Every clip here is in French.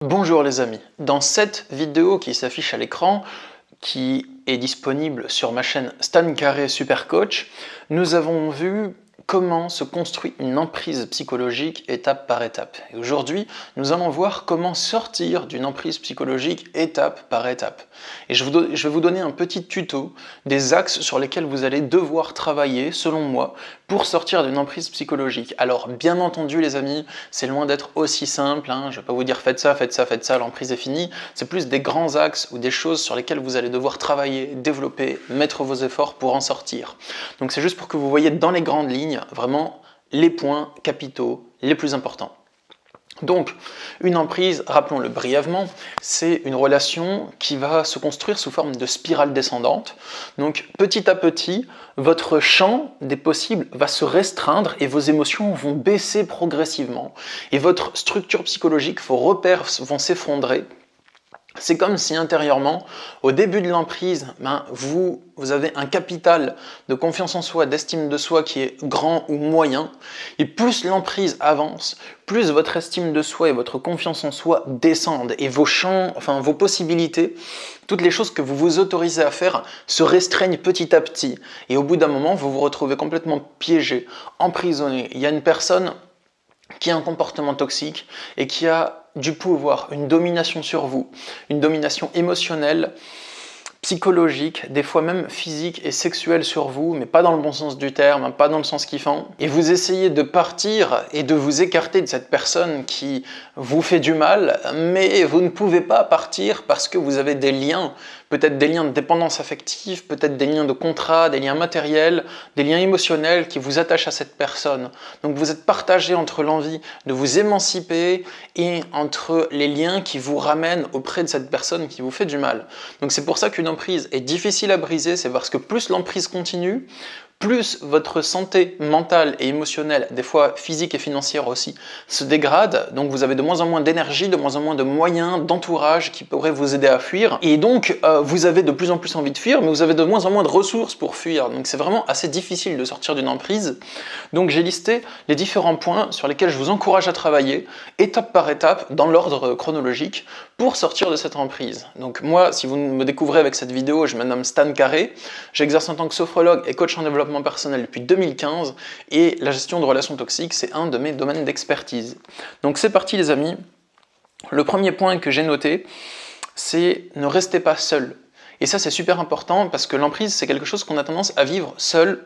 Bonjour les amis, dans cette vidéo qui s'affiche à l'écran, qui est disponible sur ma chaîne Stan Carré Super Coach, nous avons vu comment se construit une emprise psychologique étape par étape. Et aujourd'hui, nous allons voir comment sortir d'une emprise psychologique étape par étape. Et je vais vous donner un petit tuto des axes sur lesquels vous allez devoir travailler, selon moi, pour sortir d'une emprise psychologique. Alors, bien entendu, les amis, c'est loin d'être aussi simple. Je ne vais pas vous dire faites ça, l'emprise est finie. C'est plus des grands axes ou des choses sur lesquelles vous allez devoir travailler, développer, mettre vos efforts pour en sortir. Donc c'est juste pour que vous voyez dans les grandes lignes vraiment les points capitaux les plus importants. Donc, une emprise, rappelons-le brièvement, c'est une relation qui va se construire sous forme de spirale descendante. Donc, petit à petit, votre champ des possibles va se restreindre et vos émotions vont baisser progressivement. Et votre structure psychologique, vos repères vont s'effondrer. C'est comme si intérieurement, au début de l'emprise, vous avez un capital de confiance en soi, d'estime de soi qui est grand ou moyen, et plus l'emprise avance, plus votre estime de soi et votre confiance en soi descendent, et vos champs, vos possibilités, toutes les choses que vous vous autorisez à faire se restreignent petit à petit, et au bout d'un moment, vous vous retrouvez complètement piégé, emprisonné. Il y a une personne qui a un comportement toxique et qui a du pouvoir, une domination sur vous, une domination émotionnelle, psychologique, des fois même physique et sexuelle sur vous, mais pas dans le bon sens du terme, pas dans le sens kiffant. Et vous essayez de partir et de vous écarter de cette personne qui vous fait du mal, mais vous ne pouvez pas partir parce que vous avez des liens, peut-être des liens de dépendance affective, peut-être des liens de contrat, des liens matériels, des liens émotionnels qui vous attachent à cette personne. Donc vous êtes partagé entre l'envie de vous émanciper et entre les liens qui vous ramènent auprès de cette personne qui vous fait du mal. Donc c'est pour ça qu'une emprise est difficile à briser, c'est parce que plus l'emprise continue, plus votre santé mentale et émotionnelle, des fois physique et financière aussi, se dégrade, donc vous avez de moins en moins d'énergie, de moins en moins de moyens, d'entourage qui pourraient vous aider à fuir, et donc vous avez de plus en plus envie de fuir, mais vous avez de moins en moins de ressources pour fuir, donc c'est vraiment assez difficile de sortir d'une emprise. Donc j'ai listé les différents points sur lesquels je vous encourage à travailler, étape par étape, dans l'ordre chronologique, pour sortir de cette emprise. Donc moi, si vous me découvrez avec cette vidéo, je me nomme Stan Carré, j'exerce en tant que sophrologue et coach en développement personnel depuis 2015 et la gestion de relations toxiques, c'est un de mes domaines d'expertise. Donc c'est parti les amis. Le premier point que j'ai noté, c'est ne restez pas seul. Et ça c'est super important parce que l'emprise c'est quelque chose qu'on a tendance à vivre seul,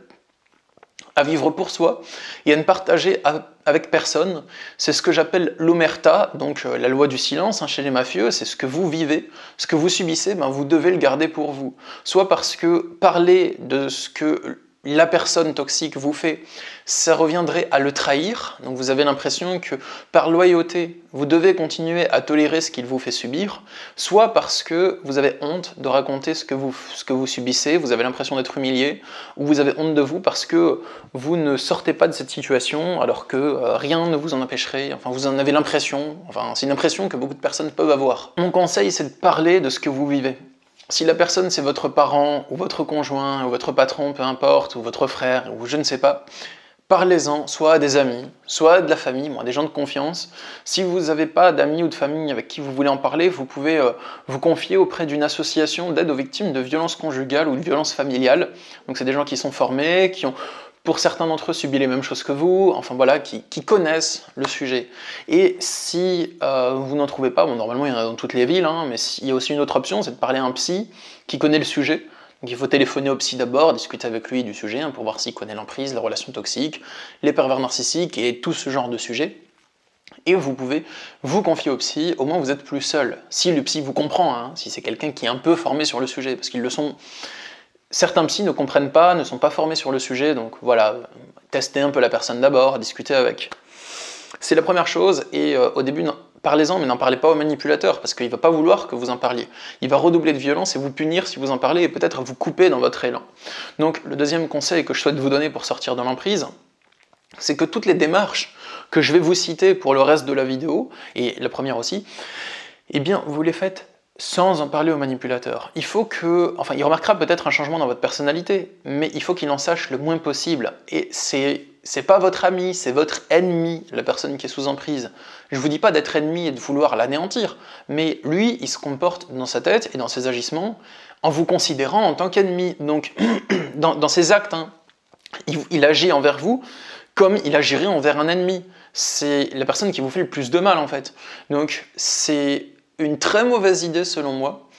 à vivre pour soi et à ne partager avec personne. C'est ce que j'appelle l'omerta, donc la loi du silence chez les mafieux, c'est ce que vous vivez, ce que vous subissez, vous devez le garder pour vous. Soit parce que parler de ce que la personne toxique vous fait, ça reviendrait à le trahir, donc vous avez l'impression que par loyauté, vous devez continuer à tolérer ce qu'il vous fait subir, soit parce que vous avez honte de raconter ce que vous subissez, vous avez l'impression d'être humilié, ou vous avez honte de vous parce que vous ne sortez pas de cette situation alors que rien ne vous en empêcherait, vous en avez l'impression, c'est une impression que beaucoup de personnes peuvent avoir. Mon conseil, c'est de parler de ce que vous vivez. Si la personne c'est votre parent, ou votre conjoint, ou votre patron, peu importe, ou votre frère, ou je ne sais pas, parlez-en, soit à des amis, soit à de la famille, des gens de confiance. Si vous n'avez pas d'amis ou de famille avec qui vous voulez en parler, vous pouvez vous confier auprès d'une association d'aide aux victimes de violences conjugales ou de violences familiales. Donc c'est des gens qui sont formés, qui ont pour certains d'entre eux subi les mêmes choses que vous, qui connaissent le sujet. Et si vous n'en trouvez pas, normalement il y en a dans toutes les villes, mais il y a aussi une autre option, c'est de parler à un psy qui connaît le sujet. Donc il faut téléphoner au psy d'abord, discuter avec lui du sujet, pour voir s'il connaît l'emprise, les relations toxiques, les pervers narcissiques et tout ce genre de sujets. Et vous pouvez vous confier au psy, au moins vous n'êtes plus seul. Si le psy vous comprend, si c'est quelqu'un qui est un peu formé sur le sujet, parce qu'ils le sont. Certains psys ne comprennent pas, ne sont pas formés sur le sujet, donc voilà, testez un peu la personne d'abord, discutez avec. C'est la première chose, et au début, parlez-en, mais n'en parlez pas au manipulateur, parce qu'il ne va pas vouloir que vous en parliez. Il va redoubler de violence et vous punir si vous en parlez, et peut-être vous couper dans votre élan. Donc le deuxième conseil que je souhaite vous donner pour sortir de l'emprise, c'est que toutes les démarches que je vais vous citer pour le reste de la vidéo, et la première aussi, eh bien vous les faites sans en parler au manipulateur. Il faut que, il remarquera peut-être un changement dans votre personnalité, mais il faut qu'il en sache le moins possible. Et c'est c'est pas votre ami, c'est votre ennemi, la personne qui est sous emprise. Je vous dis pas d'être ennemi et de vouloir l'anéantir, mais lui, il se comporte dans sa tête et dans ses agissements en vous considérant en tant qu'ennemi. Donc, dans ses actes, hein, il agit envers vous comme il agirait envers un ennemi. C'est la personne qui vous fait le plus de mal, en fait. Donc, c'est une très mauvaise idée, selon moi,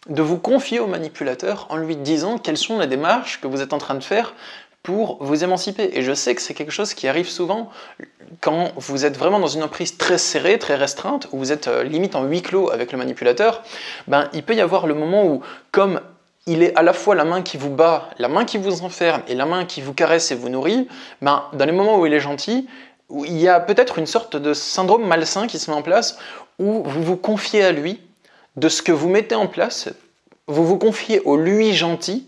de vous confier au manipulateur en lui disant quelles sont les démarches que vous êtes en train de faire pour vous émanciper. Et je sais que c'est quelque chose qui arrive souvent quand vous êtes vraiment dans une emprise très serrée, très restreinte, où vous êtes limite en huis clos avec le manipulateur, ben, il peut y avoir le moment où, comme il est à la fois la main qui vous bat, la main qui vous enferme et la main qui vous caresse et vous nourrit, ben, dans les moments où il est gentil, où il y a peut-être une sorte de syndrome malsain qui se met en place, où vous vous confiez à lui de ce que vous mettez en place, vous vous confiez au lui gentil,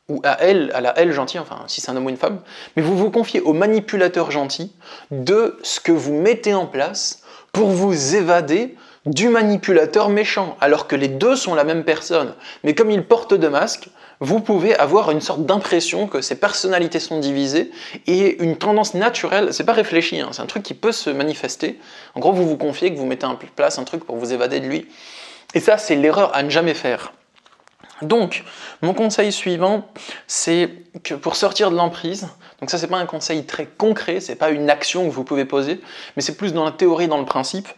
ou à la elle gentille, enfin si c'est un homme ou une femme, mais vous vous confiez au manipulateur gentil de ce que vous mettez en place pour vous évader du manipulateur méchant, alors que les deux sont la même personne. Mais comme ils portent deux masques, vous pouvez avoir une sorte d'impression que ces personnalités sont divisées et une tendance naturelle, c'est pas réfléchi, hein, c'est un truc qui peut se manifester. En gros, vous vous confiez que vous mettez en place un truc pour vous évader de lui. Et ça, c'est l'erreur à ne jamais faire. Donc, mon conseil suivant, c'est que pour sortir de l'emprise, donc ça c'est pas un conseil très concret, c'est pas une action que vous pouvez poser, mais c'est plus dans la théorie, dans le principe,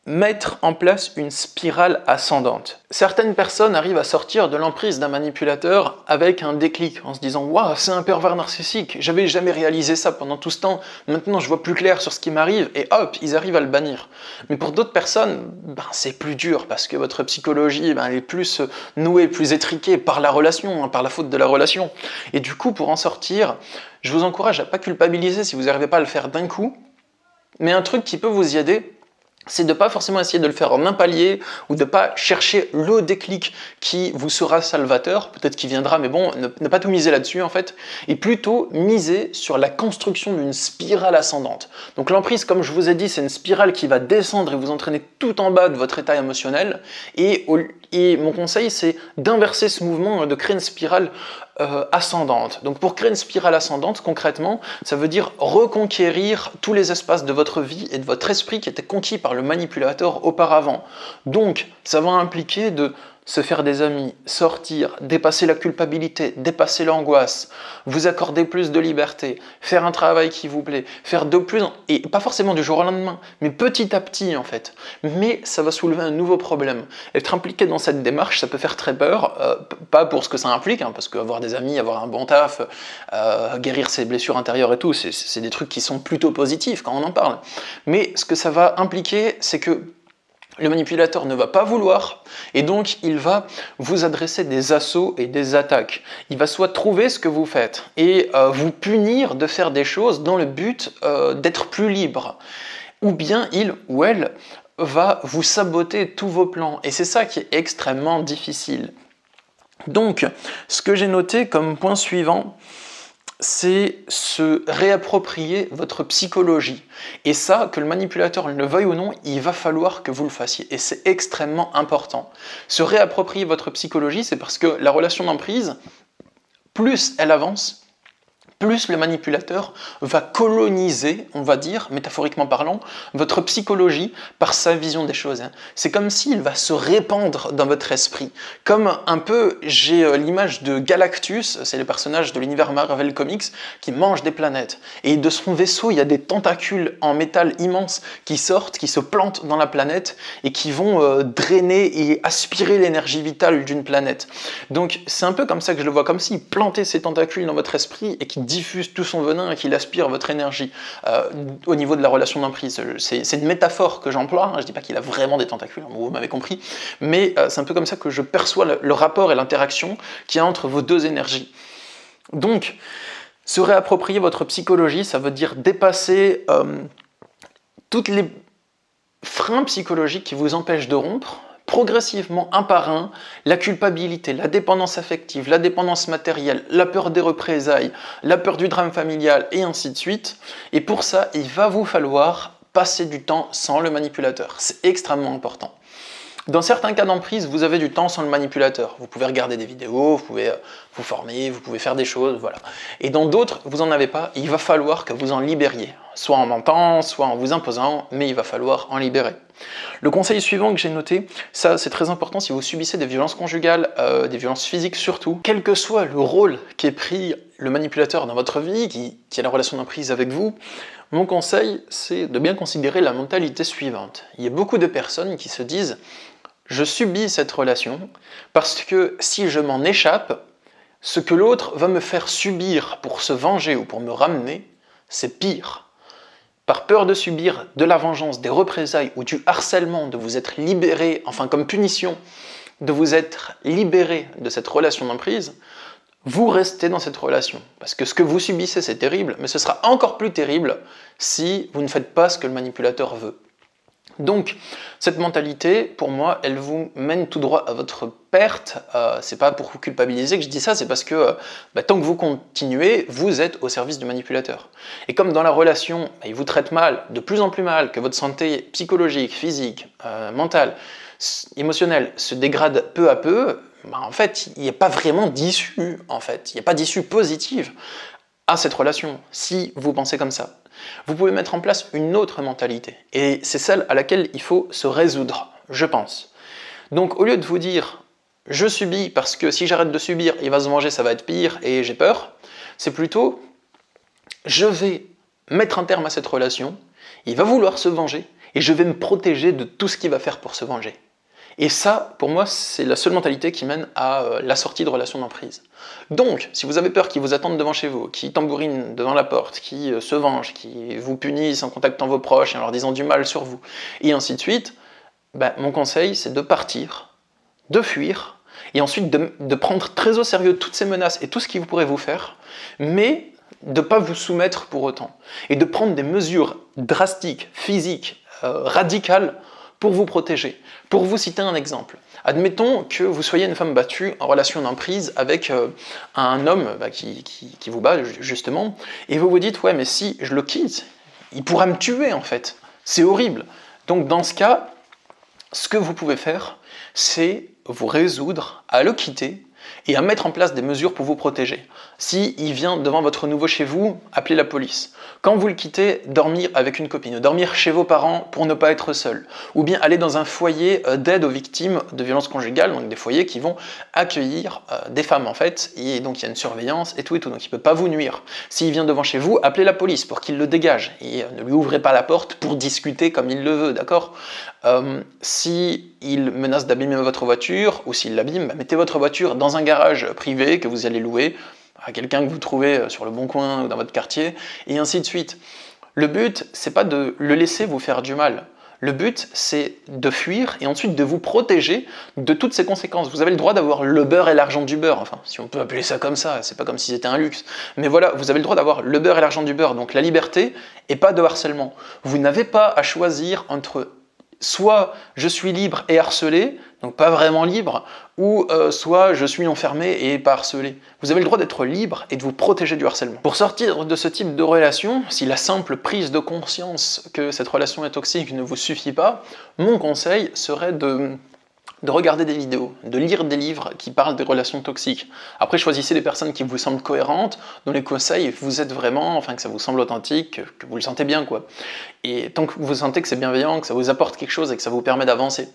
mettre en place une spirale ascendante. Certaines personnes arrivent à sortir de l'emprise d'un manipulateur avec un déclic, en se disant « Waouh, c'est un pervers narcissique, j'avais jamais réalisé ça pendant tout ce temps, maintenant je vois plus clair sur ce qui m'arrive » et hop, ils arrivent à le bannir. Mais pour d'autres personnes, c'est plus dur, parce que votre psychologie elle est plus nouée, plus étriquée par la relation, hein, par la faute de la relation. Et du coup, pour en sortir, je vous encourage à pas culpabiliser si vous n'arrivez pas à le faire d'un coup, mais un truc qui peut vous y aider, c'est de ne pas forcément essayer de le faire en un palier ou de ne pas chercher le déclic qui vous sera salvateur, peut-être qu'il viendra, mais bon, ne pas tout miser là-dessus en fait, et plutôt miser sur la construction d'une spirale ascendante. Donc l'emprise, comme je vous ai dit, c'est une spirale qui va descendre et vous entraîner tout en bas de votre état émotionnel, et mon conseil, c'est d'inverser ce mouvement, de créer une spirale ascendante. Donc pour créer une spirale ascendante, concrètement, ça veut dire reconquérir tous les espaces de votre vie et de votre esprit qui étaient conquis par le manipulateur auparavant. Donc ça va impliquer de se faire des amis, sortir, dépasser la culpabilité, dépasser l'angoisse, vous accorder plus de liberté, faire un travail qui vous plaît, faire de plus, et pas forcément du jour au lendemain, mais petit à petit en fait. Mais ça va soulever un nouveau problème. Être impliqué dans cette démarche, ça peut faire très peur, pas pour ce que ça implique, hein, parce qu'avoir des amis, avoir un bon taf, guérir ses blessures intérieures et tout, c'est des trucs qui sont plutôt positifs quand on en parle. Mais ce que ça va impliquer, c'est que le manipulateur ne va pas vouloir, et donc il va vous adresser des assauts et des attaques. Il va soit trouver ce que vous faites, et vous punir de faire des choses dans le but d'être plus libre. Ou bien il ou elle va vous saboter tous vos plans, et c'est ça qui est extrêmement difficile. Donc, ce que j'ai noté comme point suivant, c'est se réapproprier votre psychologie. Et ça, que le manipulateur le veuille ou non, il va falloir que vous le fassiez. Et c'est extrêmement important. Se réapproprier votre psychologie, c'est parce que la relation d'emprise, plus elle avance, plus le manipulateur va coloniser, on va dire, métaphoriquement parlant, votre psychologie par sa vision des choses. C'est comme s'il va se répandre dans votre esprit. Comme un peu, j'ai l'image de Galactus, c'est le personnage de l'univers Marvel Comics, qui mange des planètes. Et de son vaisseau, il y a des tentacules en métal immenses qui sortent, qui se plantent dans la planète et qui vont drainer et aspirer l'énergie vitale d'une planète. Donc c'est un peu comme ça que je le vois, comme s'il plantait ses tentacules dans votre esprit et qui diffuse tout son venin et qu'il aspire votre énergie au niveau de la relation d'emprise. C'est une métaphore que j'emploie, hein, je ne dis pas qu'il a vraiment des tentacules, hein, vous m'avez compris, mais c'est un peu comme ça que je perçois le rapport et l'interaction qu'il y a entre vos deux énergies. Donc, se réapproprier votre psychologie, ça veut dire dépasser toutes les freins psychologiques qui vous empêchent de rompre, progressivement, un par un, la culpabilité, la dépendance affective, la dépendance matérielle, la peur des représailles, la peur du drame familial, et ainsi de suite. Et pour ça, il va vous falloir passer du temps sans le manipulateur. C'est extrêmement important. Dans certains cas d'emprise, vous avez du temps sans le manipulateur. Vous pouvez regarder des vidéos, vous pouvez vous former, vous pouvez faire des choses, voilà. Et dans d'autres, vous n'en avez pas, il va falloir que vous en libériez. Soit en mentant, soit en vous imposant, mais il va falloir en libérer. Le conseil suivant que j'ai noté, ça c'est très important si vous subissez des violences conjugales, des violences physiques surtout, quel que soit le rôle qu'ait pris le manipulateur dans votre vie, qui a la relation d'emprise avec vous, mon conseil c'est de bien considérer la mentalité suivante. Il y a beaucoup de personnes qui se disent « je subis cette relation parce que si je m'en échappe, ce que l'autre va me faire subir pour se venger ou pour me ramener, c'est pire ». Par peur de subir de la vengeance, des représailles ou du harcèlement, de vous être libéré, enfin comme punition, de vous être libéré de cette relation d'emprise, vous restez dans cette relation. Parce que ce que vous subissez, c'est terrible, mais ce sera encore plus terrible si vous ne faites pas ce que le manipulateur veut. Donc, cette mentalité, pour moi, elle vous mène tout droit à votre perte. C'est pas pour vous culpabiliser que je dis ça, c'est parce que tant que vous continuez, vous êtes au service du manipulateur. Et comme dans la relation, il vous traite mal, de plus en plus mal, que votre santé psychologique, physique, mentale, émotionnelle se dégrade peu à peu, en fait, il n'y a pas vraiment d'issue, en fait. Il n'y a pas d'issue positive à cette relation, si vous pensez comme ça. Vous pouvez mettre en place une autre mentalité, et c'est celle à laquelle il faut se résoudre, je pense. Donc au lieu de vous dire « je subis parce que si j'arrête de subir, il va se venger, ça va être pire et j'ai peur », c'est plutôt « je vais mettre un terme à cette relation, il va vouloir se venger, et je vais me protéger de tout ce qu'il va faire pour se venger ». Et ça, pour moi, c'est la seule mentalité qui mène à la sortie de relation d'emprise. Donc, si vous avez peur qu'ils vous attendent devant chez vous, qu'ils tambourinent devant la porte, qu'ils se vengent, qu'ils vous punissent en contactant vos proches et en leur disant du mal sur vous, et ainsi de suite, mon conseil, c'est de partir, de fuir, et ensuite de prendre très au sérieux toutes ces menaces et tout ce qui pourrait vous faire, mais de ne pas vous soumettre pour autant, et de prendre des mesures drastiques, physiques, radicales, pour vous protéger. Pour vous citer un exemple, admettons que vous soyez une femme battue en relation d'emprise avec un homme qui vous bat justement, et vous vous dites « ouais mais si je le quitte, il pourra me tuer en fait, c'est horrible ». Donc dans ce cas, ce que vous pouvez faire, c'est vous résoudre à le quitter et à mettre en place des mesures pour vous protéger. S'il vient devant votre nouveau chez vous, appelez la police. Quand vous le quittez, dormir avec une copine, dormir chez vos parents pour ne pas être seul, ou bien aller dans un foyer d'aide aux victimes de violences conjugales, donc des foyers qui vont accueillir des femmes en fait, et donc il y a une surveillance et tout, donc il ne peut pas vous nuire. S'il vient devant chez vous, appelez la police pour qu'il le dégage, et ne lui ouvrez pas la porte pour discuter comme il le veut, d'accord? S'il menace d'abîmer votre voiture, ou s'il l'abîme, mettez votre voiture dans un garage privé que vous allez louer à quelqu'un que vous trouvez sur le bon coin ou dans votre quartier, et ainsi de suite. Le but, c'est pas de le laisser vous faire du mal. Le but, c'est de fuir et ensuite de vous protéger de toutes ces conséquences. Vous avez le droit d'avoir le beurre et l'argent du beurre, enfin, si on peut appeler ça comme ça, c'est pas comme si c'était un luxe. Mais voilà, vous avez le droit d'avoir le beurre et l'argent du beurre, donc la liberté et pas de harcèlement. Vous n'avez pas à choisir entre soit je suis libre et harcelé, donc pas vraiment libre, ou soit je suis enfermé et pas harcelé. Vous avez le droit d'être libre et de vous protéger du harcèlement. Pour sortir de ce type de relation, si la simple prise de conscience que cette relation est toxique ne vous suffit pas, mon conseil serait de regarder des vidéos, de lire des livres qui parlent des relations toxiques. Après, choisissez des personnes qui vous semblent cohérentes, dont les conseils vous aident vraiment, enfin que ça vous semble authentique, que vous le sentez bien, quoi. Et tant que vous sentez que c'est bienveillant, que ça vous apporte quelque chose et que ça vous permet d'avancer.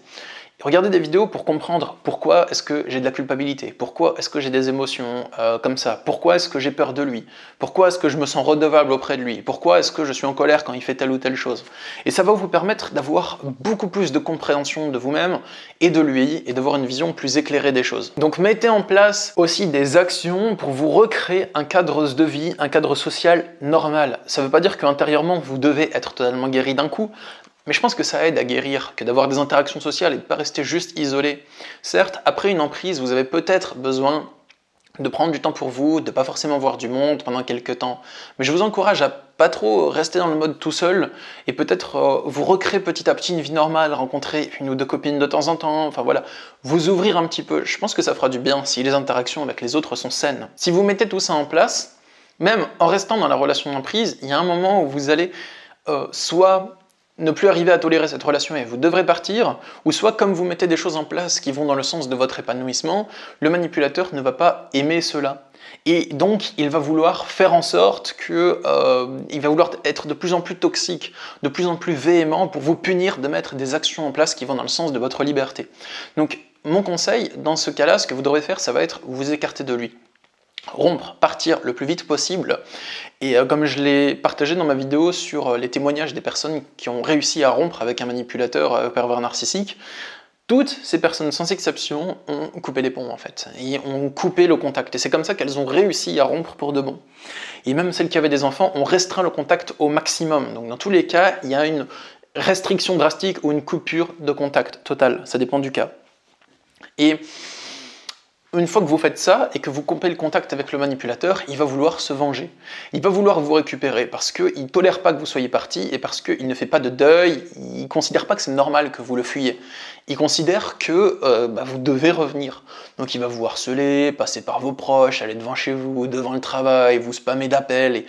Regardez des vidéos pour comprendre pourquoi est-ce que j'ai de la culpabilité, pourquoi est-ce que j'ai des émotions comme ça, pourquoi est-ce que j'ai peur de lui, pourquoi est-ce que je me sens redevable auprès de lui, pourquoi est-ce que je suis en colère quand il fait telle ou telle chose. Et ça va vous permettre d'avoir beaucoup plus de compréhension de vous-même et de lui, et d'avoir une vision plus éclairée des choses. Donc mettez en place aussi des actions pour vous recréer un cadre de vie, un cadre social normal. Ça ne veut pas dire qu'intérieurement vous devez être totalement guéri d'un coup, mais je pense que ça aide à guérir, que d'avoir des interactions sociales et de ne pas rester juste isolé. Certes, après une emprise, vous avez peut-être besoin de prendre du temps pour vous, de ne pas forcément voir du monde pendant quelques temps. Mais je vous encourage à pas trop rester dans le mode tout seul et peut-être vous recréer petit à petit une vie normale, rencontrer une ou deux copines de temps en temps, enfin voilà, vous ouvrir un petit peu. Je pense que ça fera du bien si les interactions avec les autres sont saines. Si vous mettez tout ça en place, même en restant dans la relation d'emprise, il y a un moment où vous allez soit ne plus arriver à tolérer cette relation et vous devrez partir, ou soit comme vous mettez des choses en place qui vont dans le sens de votre épanouissement, le manipulateur ne va pas aimer cela. Et donc, il va vouloir faire en sorte que, il va vouloir être de plus en plus toxique, de plus en plus véhément pour vous punir de mettre des actions en place qui vont dans le sens de votre liberté. Donc, mon conseil, dans ce cas-là, ce que vous devrez faire, ça va être vous écarter de lui. Rompre, partir le plus vite possible. Et comme je l'ai partagé dans ma vidéo sur les témoignages des personnes qui ont réussi à rompre avec un manipulateur pervers narcissique, toutes ces personnes, sans exception, ont coupé les ponts en fait, et ont coupé le contact. Et c'est comme ça qu'elles ont réussi à rompre pour de bon. Et même celles qui avaient des enfants ont restreint le contact au maximum. Donc dans tous les cas, il y a une restriction drastique ou une coupure de contact totale. Ça dépend du cas. Et une fois que vous faites ça et que vous coupez le contact avec le manipulateur, il va vouloir se venger. Il va vouloir vous récupérer parce qu'il ne tolère pas que vous soyez parti et parce qu'il ne fait pas de deuil, il ne considère pas que c'est normal que vous le fuyiez. Il considère que vous devez revenir. Donc il va vous harceler, passer par vos proches, aller devant chez vous, devant le travail, vous spammer d'appels et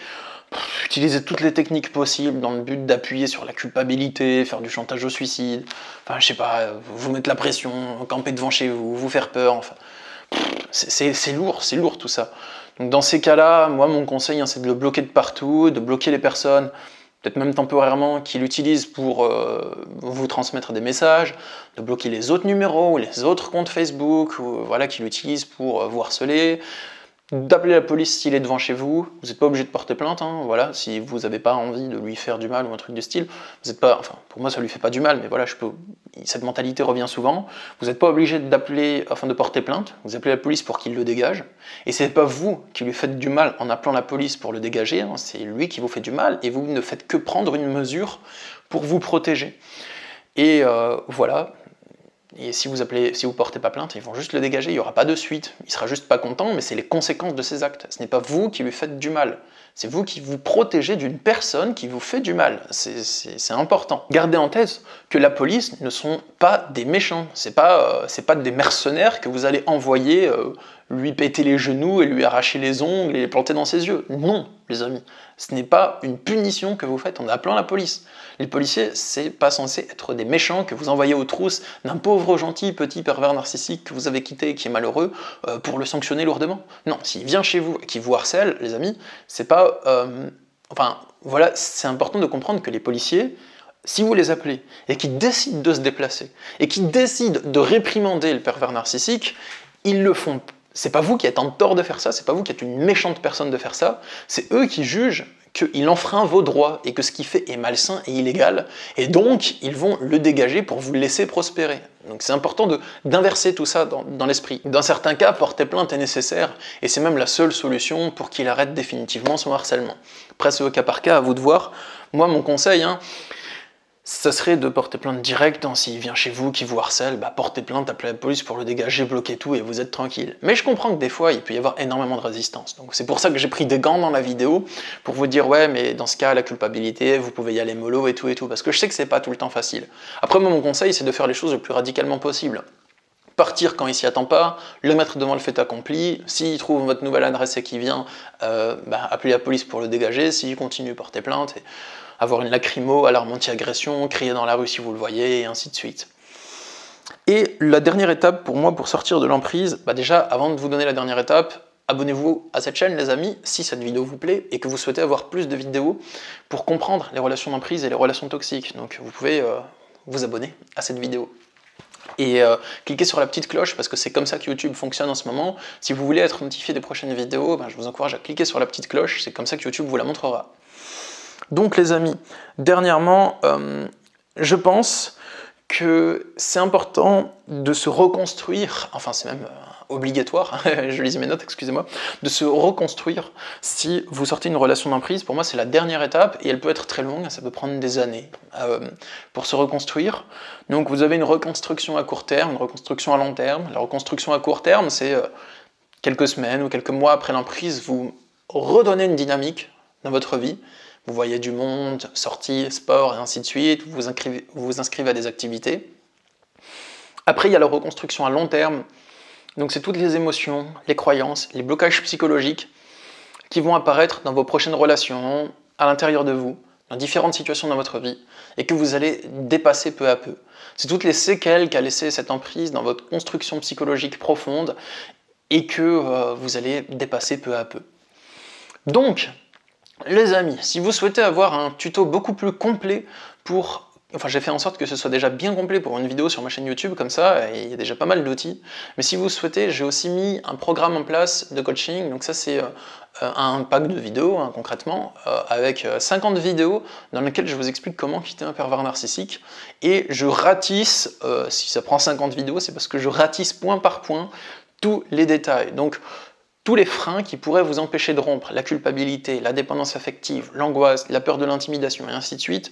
utiliser toutes les techniques possibles dans le but d'appuyer sur la culpabilité, faire du chantage au suicide, enfin je sais pas, vous mettre la pression, camper devant chez vous, vous faire peur, enfin... C'est lourd tout ça. Donc dans ces cas-là, moi mon conseil c'est de le bloquer de partout, de bloquer les personnes, peut-être même temporairement, qui l'utilisent pour vous transmettre des messages, de bloquer les autres numéros ou les autres comptes Facebook, ou, voilà, qui l'utilisent pour vous harceler, d'appeler la police s'il est devant chez vous. Vous n'êtes pas obligé de porter plainte, hein, voilà, si vous n'avez pas envie de lui faire du mal ou un truc du style. Vous n'êtes pas, enfin, pour moi ça lui fait pas du mal, mais voilà, cette mentalité revient souvent. Vous n'êtes pas obligé d'appeler, enfin de porter plainte. Vous appelez la police pour qu'il le dégage. Et c'est pas vous qui lui faites du mal en appelant la police pour le dégager, hein, c'est lui qui vous fait du mal et vous ne faites que prendre une mesure pour vous protéger. Et voilà. Et si vous portez pas plainte, ils vont juste le dégager, il n'y aura pas de suite. Il sera juste pas content, mais c'est les conséquences de ses actes. Ce n'est pas vous qui lui faites du mal. C'est vous qui vous protégez d'une personne qui vous fait du mal. C'est important. Gardez en tête que la police ne sont pas des méchants. C'est pas des mercenaires que vous allez envoyer lui péter les genoux et lui arracher les ongles et les planter dans ses yeux. Non, les amis. Ce n'est pas une punition que vous faites en appelant la police. Les policiers, c'est pas censé être des méchants que vous envoyez aux trousses d'un pauvre gentil petit pervers narcissique que vous avez quitté et qui est malheureux pour le sanctionner lourdement. Non, s'il vient chez vous et qu'il vous harcèle, les amis, c'est pas... enfin, voilà, c'est important de comprendre que les policiers, si vous les appelez et qu'ils décident de se déplacer et qu'ils décident de réprimander le pervers narcissique, ils le font. C'est pas vous qui êtes en tort de faire ça, c'est pas vous qui êtes une méchante personne de faire ça, c'est eux qui jugent qu'il enfreint vos droits et que ce qu'il fait est malsain et illégal, et donc ils vont le dégager pour vous laisser prospérer. Donc c'est important d'inverser tout ça dans l'esprit. Dans certains cas, porter plainte est nécessaire, et c'est même la seule solution pour qu'il arrête définitivement son harcèlement. Après c'est au cas par cas, à vous de voir. Moi mon conseil, ça serait de porter plainte direct, s'il vient chez vous, qu'il vous harcèle, portez plainte, appelez la police pour le dégager, bloquez tout et vous êtes tranquille. Mais je comprends que des fois, il peut y avoir énormément de résistance. Donc c'est pour ça que j'ai pris des gants dans la vidéo, pour vous dire, ouais, mais dans ce cas, la culpabilité, vous pouvez y aller mollo et tout, parce que je sais que c'est pas tout le temps facile. Après, moi, mon conseil, c'est de faire les choses le plus radicalement possible. Partir quand il s'y attend pas, le mettre devant le fait accompli, s'il trouve votre nouvelle adresse et qu'il vient, appelez la police pour le dégager, s'il continue, porter plainte, et avoir une lacrymo, alarme anti-agression, crier dans la rue si vous le voyez, et ainsi de suite. Et la dernière étape pour moi, pour sortir de l'emprise, déjà, avant de vous donner la dernière étape, abonnez-vous à cette chaîne les amis, si cette vidéo vous plaît, et que vous souhaitez avoir plus de vidéos pour comprendre les relations d'emprise et les relations toxiques. Donc vous pouvez vous abonner à cette vidéo. Et cliquez sur la petite cloche parce que c'est comme ça que YouTube fonctionne en ce moment. Si vous voulez être notifié des prochaines vidéos, je vous encourage à cliquer sur la petite cloche, c'est comme ça que YouTube vous la montrera. Donc les amis, dernièrement, je pense que c'est important de se reconstruire, enfin c'est même obligatoire, je lisais mes notes, excusez-moi, de se reconstruire si vous sortez une relation d'emprise. Pour moi c'est la dernière étape et elle peut être très longue, ça peut prendre des années pour se reconstruire. Donc vous avez une reconstruction à court terme, une reconstruction à long terme. La reconstruction à court terme c'est quelques semaines ou quelques mois après l'emprise, vous redonnez une dynamique dans votre vie. Vous voyez du monde, sorties, sport et ainsi de suite, vous vous inscrivez à des activités. Après, il y a la reconstruction à long terme. Donc c'est toutes les émotions, les croyances, les blocages psychologiques qui vont apparaître dans vos prochaines relations, à l'intérieur de vous, dans différentes situations dans votre vie, et que vous allez dépasser peu à peu. C'est toutes les séquelles qu'a laissé cette emprise dans votre construction psychologique profonde, et que vous allez dépasser peu à peu. Donc, les amis, si vous souhaitez avoir un tuto beaucoup plus complet pour... Enfin, j'ai fait en sorte que ce soit déjà bien complet pour une vidéo sur ma chaîne YouTube, comme ça, et il y a déjà pas mal d'outils. Mais si vous souhaitez, j'ai aussi mis un programme en place de coaching, donc ça c'est un pack de vidéos, hein, concrètement, avec 50 vidéos dans lesquelles je vous explique comment quitter un pervers narcissique, et je ratisse, si ça prend 50 vidéos, c'est parce que je ratisse point par point tous les détails. Donc, tous les freins qui pourraient vous empêcher de rompre, la culpabilité, la dépendance affective, l'angoisse, la peur de l'intimidation et ainsi de suite,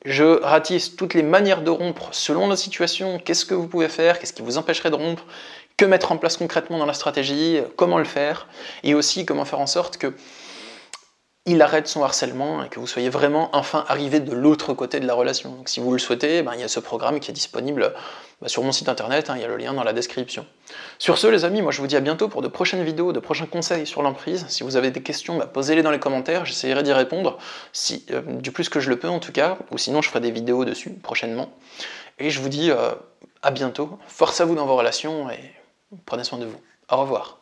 je ratisse toutes les manières de rompre selon la situation, qu'est-ce que vous pouvez faire, qu'est-ce qui vous empêcherait de rompre, que mettre en place concrètement dans la stratégie, comment le faire, et aussi comment faire en sorte que il arrête son harcèlement et que vous soyez vraiment enfin arrivé de l'autre côté de la relation. Donc si vous le souhaitez, il y a ce programme qui est disponible sur mon site internet, il y a le lien dans la description. Sur ce les amis, moi je vous dis à bientôt pour de prochaines vidéos, de prochains conseils sur l'emprise. Si vous avez des questions, posez-les dans les commentaires, j'essaierai d'y répondre, du plus que je le peux en tout cas, ou sinon je ferai des vidéos dessus prochainement. Et je vous dis à bientôt, force à vous dans vos relations et prenez soin de vous. Au revoir.